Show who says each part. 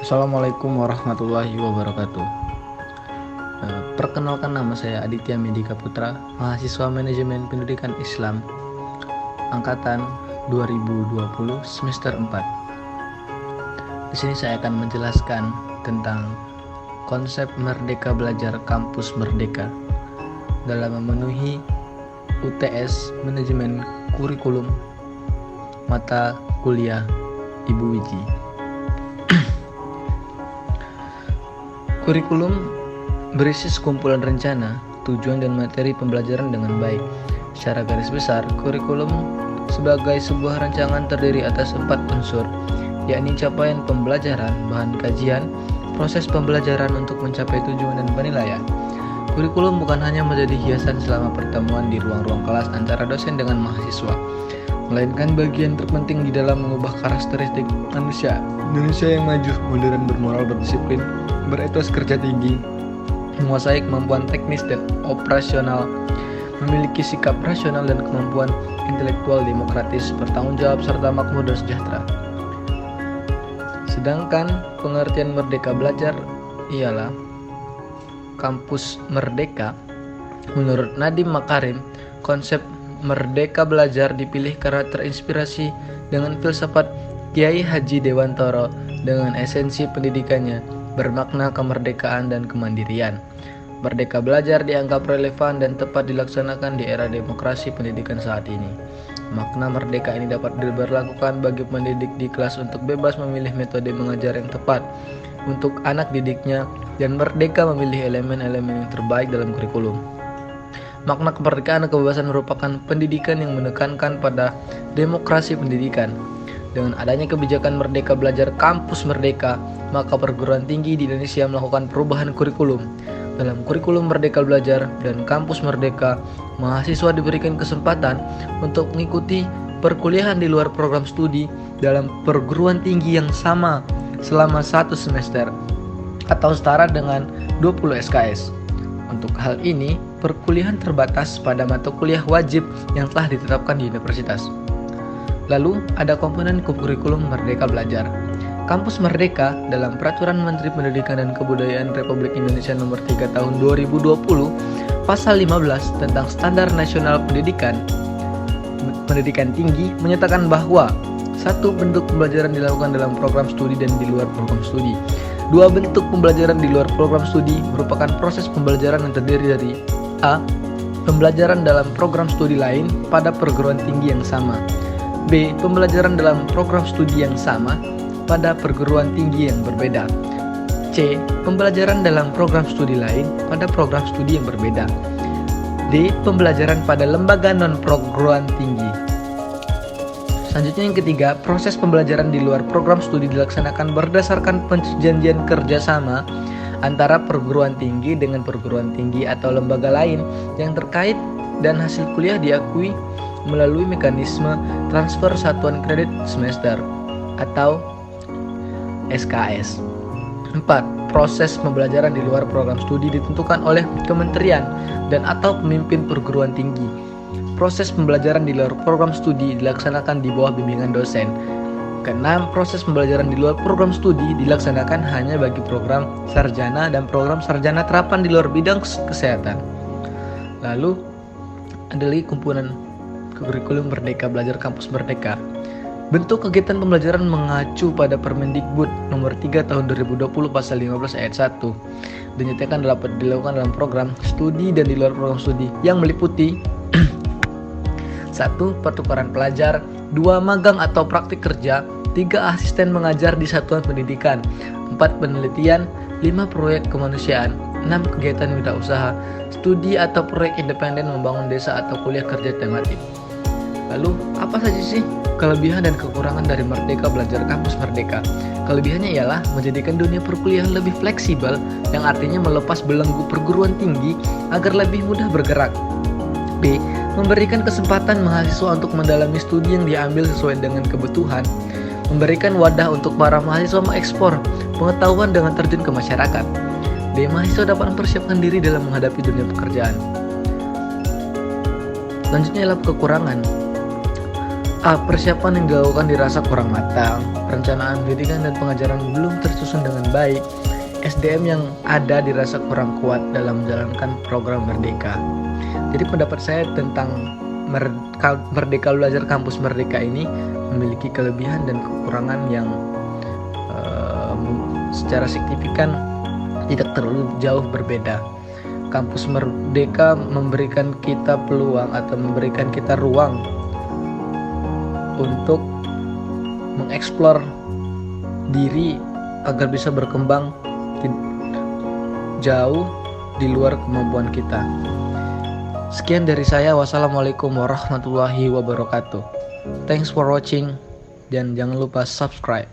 Speaker 1: Assalamualaikum warahmatullahi wabarakatuh. Perkenalkan, nama saya Aditya Medika Putra, mahasiswa Manajemen Pendidikan Islam angkatan 2020 semester 4. Di sini saya akan menjelaskan tentang konsep Merdeka Belajar Kampus Merdeka dalam memenuhi UTS Manajemen Kurikulum mata kuliah Ibu Wiji. Kurikulum berisi sekumpulan rencana, tujuan dan materi pembelajaran dengan baik. Secara garis besar, kurikulum sebagai sebuah rancangan terdiri atas 4 unsur, yakni capaian pembelajaran, bahan kajian, proses pembelajaran untuk mencapai tujuan dan penilaian. Kurikulum bukan hanya menjadi hiasan selama pertemuan di ruang-ruang kelas antara dosen dengan mahasiswa, melainkan bagian terpenting di dalam mengubah karakteristik manusia Indonesia yang maju, modern, bermoral, berdisiplin, beretos, kerja tinggi, menguasai kemampuan teknis dan operasional, memiliki sikap rasional dan kemampuan intelektual demokratis, bertanggung jawab, serta makmur dan sejahtera. Sedangkan pengertian merdeka belajar ialah kampus merdeka. Menurut Nadiem Makarim, konsep merdeka belajar dipilih karena terinspirasi dengan filsafat Kiai Haji Dewantoro dengan esensi pendidikannya bermakna kemerdekaan dan kemandirian. Merdeka belajar dianggap relevan dan tepat dilaksanakan di era demokrasi pendidikan saat ini. Makna merdeka ini dapat diberlakukan bagi pendidik di kelas untuk bebas memilih metode mengajar yang tepat untuk anak didiknya dan merdeka memilih elemen-elemen yang terbaik dalam kurikulum. Makna kemerdekaan dan kebebasan merupakan pendidikan yang menekankan pada demokrasi pendidikan. Dengan adanya kebijakan Merdeka Belajar Kampus Merdeka, maka perguruan tinggi di Indonesia melakukan perubahan kurikulum. Dalam kurikulum Merdeka Belajar dan Kampus Merdeka, mahasiswa diberikan kesempatan untuk mengikuti perkuliahan di luar program studi dalam perguruan tinggi yang sama selama 1 semester atau setara dengan 20 SKS. Untuk hal ini, perkuliahan terbatas pada mata kuliah wajib yang telah ditetapkan di universitas. Lalu, ada komponen kurikulum Merdeka Belajar. Kampus Merdeka dalam Peraturan Menteri Pendidikan dan Kebudayaan Republik Indonesia Nomor 3 Tahun 2020, Pasal 15 tentang Standar Nasional Pendidikan Tinggi menyatakan bahwa 1. Bentuk pembelajaran dilakukan dalam program studi dan di luar program studi. 2. Bentuk pembelajaran di luar program studi merupakan proses pembelajaran yang terdiri dari A. Pembelajaran dalam program studi lain pada perguruan tinggi yang sama. B. Pembelajaran dalam program studi yang sama pada perguruan tinggi yang berbeda. C. Pembelajaran dalam program studi lain pada program studi yang berbeda. D. Pembelajaran pada lembaga non-perguruan tinggi. Selanjutnya yang ketiga, proses pembelajaran di luar program studi dilaksanakan berdasarkan perjanjian kerjasama antara perguruan tinggi dengan perguruan tinggi atau lembaga lain yang terkait dan hasil kuliah diakui melalui mekanisme transfer satuan kredit semester atau SKS. 4. Proses pembelajaran di luar program studi ditentukan oleh kementerian dan atau pemimpin perguruan tinggi. Proses pembelajaran di luar program studi dilaksanakan di bawah bimbingan dosen. Keenam, proses pembelajaran di luar program studi dilaksanakan hanya bagi program sarjana dan program sarjana terapan di luar bidang kesehatan. Lalu, ada lagi komponen kurikulum Merdeka Belajar Kampus Merdeka. Bentuk kegiatan pembelajaran mengacu pada Permendikbud Nomor 3 Tahun 2020 Pasal 15 Ayat 1. Dinyatakan dapat dilakukan dalam program studi dan di luar program studi yang meliputi 1. Pertukaran pelajar, 2. Magang atau praktik kerja, 3. Asisten mengajar di satuan pendidikan, 4. Penelitian, 5. Proyek kemanusiaan, 6. Kegiatan wirausaha, studi atau proyek independen membangun desa atau kuliah kerja tematik. Lalu, apa saja sih kelebihan dan kekurangan dari Merdeka Belajar Kampus Merdeka? Kelebihannya ialah menjadikan dunia perkuliahan lebih fleksibel, yang artinya melepas belenggu perguruan tinggi agar lebih mudah bergerak. B. Memberikan kesempatan mahasiswa untuk mendalami studi yang diambil sesuai dengan kebutuhan. Memberikan wadah untuk para mahasiswa mengekspor pengetahuan dengan terjun ke masyarakat. D. Mahasiswa dapat mempersiapkan diri dalam menghadapi dunia pekerjaan. Selanjutnya adalah kekurangan. Persiapan yang dilakukan dirasa kurang matang, perencanaan pendidikan dan pengajaran belum tersusun dengan baik, SDM yang ada dirasa kurang kuat dalam menjalankan program Merdeka. Jadi pendapat saya tentang Merdeka Belajar Kampus Merdeka ini memiliki kelebihan dan kekurangan yang secara signifikan tidak terlalu jauh berbeda. Kampus Merdeka memberikan kita peluang atau memberikan kita ruang untuk mengeksplor diri agar bisa berkembang jauh di luar kemampuan kita. Sekian dari saya. Wassalamualaikum warahmatullahi wabarakatuh. Thanks for watching dan jangan lupa subscribe.